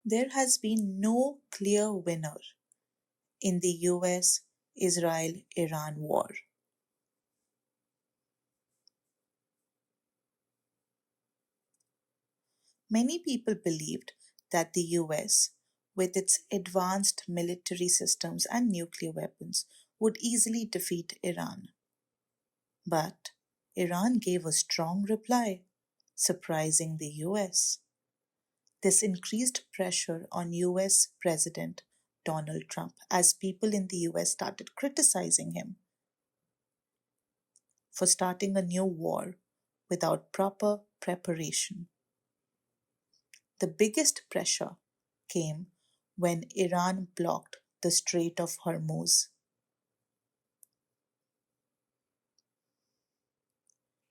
There has been no clear winner in the US Israel Iran war. Many people believed that the US, with its advanced military systems and nuclear weapons, would easily defeat Iran. But Iran gave a strong reply, surprising the US. This increased pressure on US President Donald Trump as people in the US started criticizing him for starting a new war without proper preparation. The biggest pressure came when Iran blocked the Strait of Hormuz,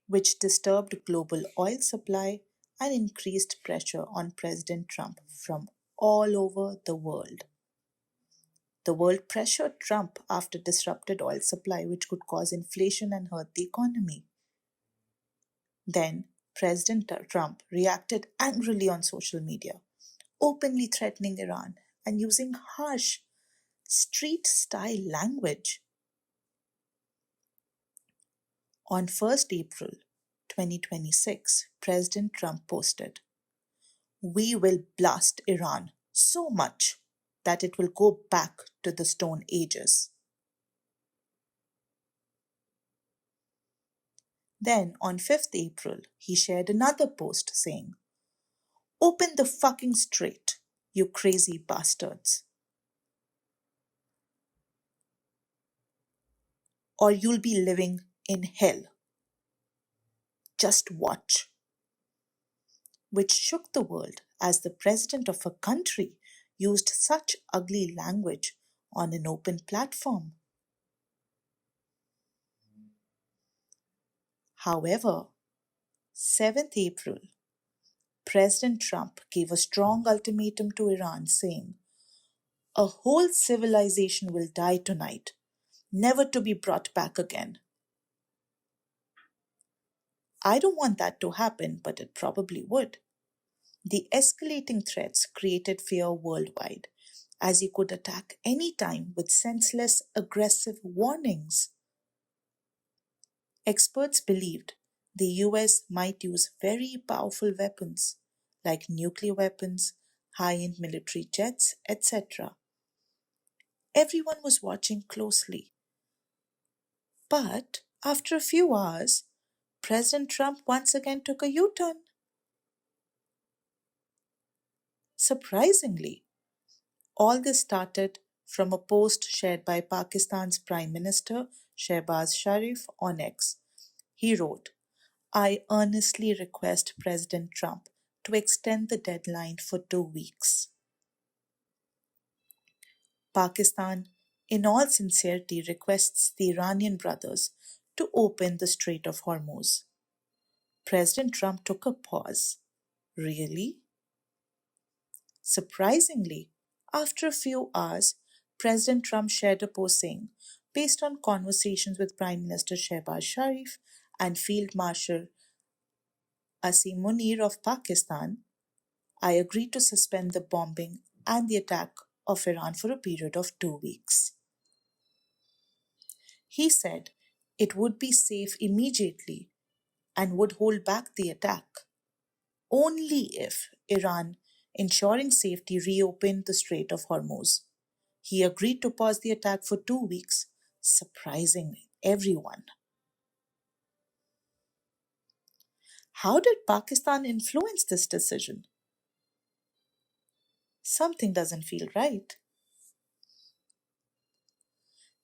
which disturbed global oil supply and increased pressure on President Trump from all over the world. The world pressured Trump after disrupted oil supply, which could cause inflation and hurt the economy. Then President Trump reacted angrily on social media, openly threatening Iran and using harsh, street style language. On 1st April 2026, President Trump posted, "We will blast Iran so much that it will go back to the Stone Ages." Then on 5th April, he shared another post saying, "Open the fucking strait, you crazy bastards, or you'll be living in hell. Just watch." Which shook the world as the president of a country used such ugly language on an open platform. However, 7th April, President Trump gave a strong ultimatum to Iran saying, "A whole civilization will die tonight, never to be brought back again." I don't want that to happen, but it probably would. The escalating threats created fear worldwide, as he could attack any time with senseless, aggressive warnings. Experts believed the US might use very powerful weapons like nuclear weapons, high-end military jets, etc. Everyone was watching closely. But after a few hours, President Trump once again took a U-turn. Surprisingly, all this started from a post shared by Pakistan's Prime Minister Shehbaz Sharif on X. He wrote, "I earnestly request President Trump to extend the deadline for 2 weeks." Pakistan, in all sincerity, requests the Iranian brothers to open the Strait of Hormuz. President Trump took a pause. Really? Surprisingly, after a few hours, President Trump shared a post saying, "Based on conversations with Prime Minister Shehbaz Sharif and Field Marshal Asim Munir of Pakistan, I agree to suspend the bombing and the attack of Iran for a period of 2 weeks." He said it would be safe immediately and would hold back the attack only if Iran, ensuring safety, reopened the Strait of Hormuz. He agreed to pause the attack for 2 weeks, surprising everyone. How did Pakistan influence this decision? Something doesn't feel right.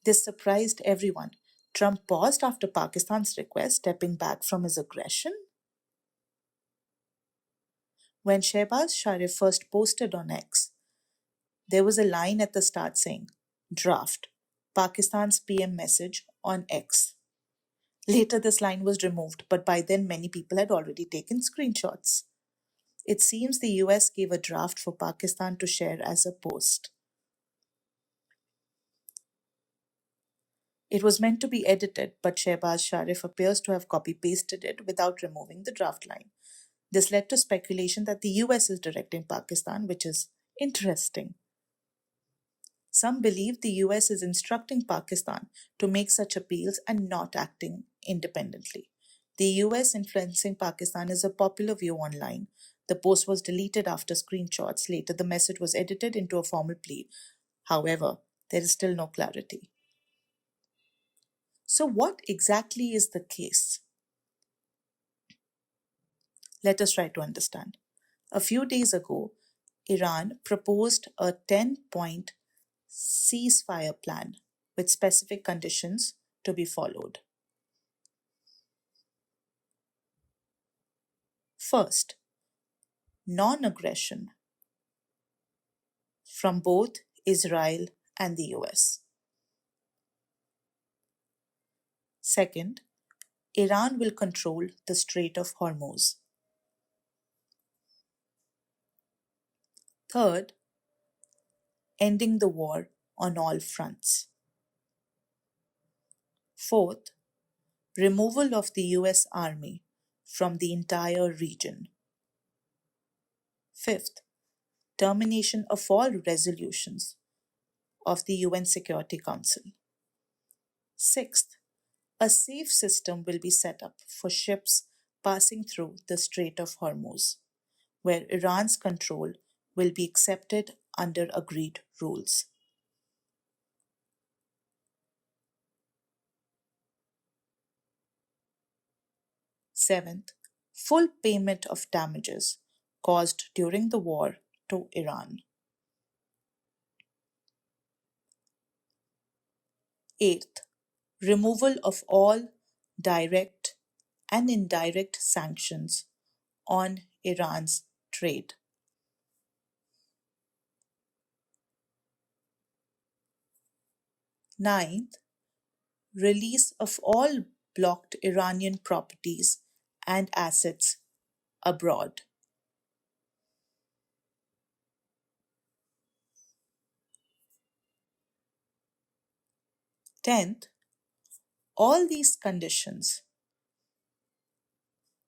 This surprised everyone. Trump paused after Pakistan's request, stepping back from his aggression. When Shehbaz Sharif first posted on X, there was a line at the start saying, "Draft, Pakistan's PM message on X." Later, this line was removed, but by then many people had already taken screenshots. It seems the US gave a draft for Pakistan to share as a post. It was meant to be edited, but Shehbaz Sharif appears to have copy-pasted it without removing the draft line. This led to speculation that the US is directing Pakistan, which is Interesting. Some believe the US is instructing Pakistan to make such appeals and not acting independently. The US influencing Pakistan is a popular view online. The post was deleted after screenshots. Later, the message was edited into a formal plea. However, there is still no clarity. So, what exactly is the case? Let us try to understand. A few days ago, Iran proposed a 10-point ceasefire plan with specific conditions to be followed. First, non aggression from both Israel and the US. Second, Iran will control the Strait of Hormuz. Third, ending the war on all fronts. Fourth, removal of the US Army from the entire region. Fifth, termination of all resolutions of the UN Security Council. Sixth, a safe system will be set up for ships passing through the Strait of Hormuz, where Iran's control will be accepted under agreed rules. Seventh, full payment of damages caused during the war to Iran. Eighth, removal of all direct and indirect sanctions on Iran's trade. Ninth, release of all blocked Iranian properties and assets abroad. 10th, all these conditions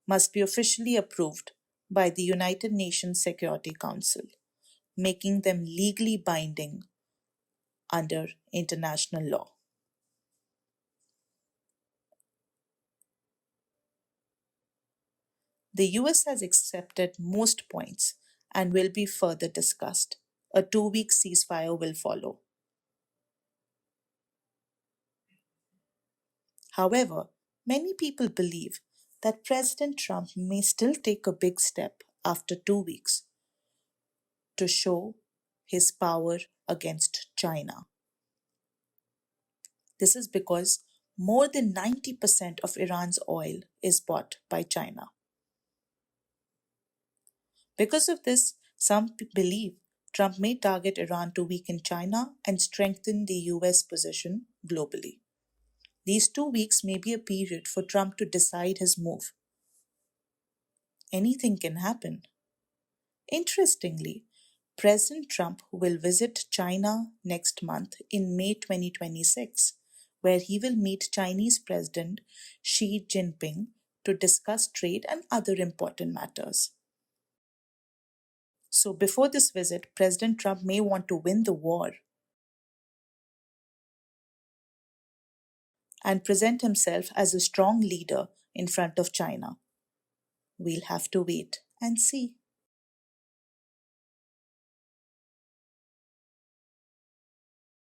must be officially approved by the United Nations Security Council, making them legally binding under international law. The US has accepted most points and will be further discussed. A 2-week ceasefire will follow. However, many people believe that President Trump may still take a big step after 2 weeks to show his power against China. This is because more than 90% of Iran's oil is bought by China. Because of this, some believe Trump may target Iran to weaken China and strengthen the US position globally. These 2 weeks may be a period for Trump to decide his move. Anything can happen. Interestingly, President Trump will visit China next month in May 2026, where he will meet Chinese President Xi Jinping to discuss trade and other important matters. So, before this visit, President Trump may want to win the war and present himself as a strong leader in front of China. We'll have to wait and see.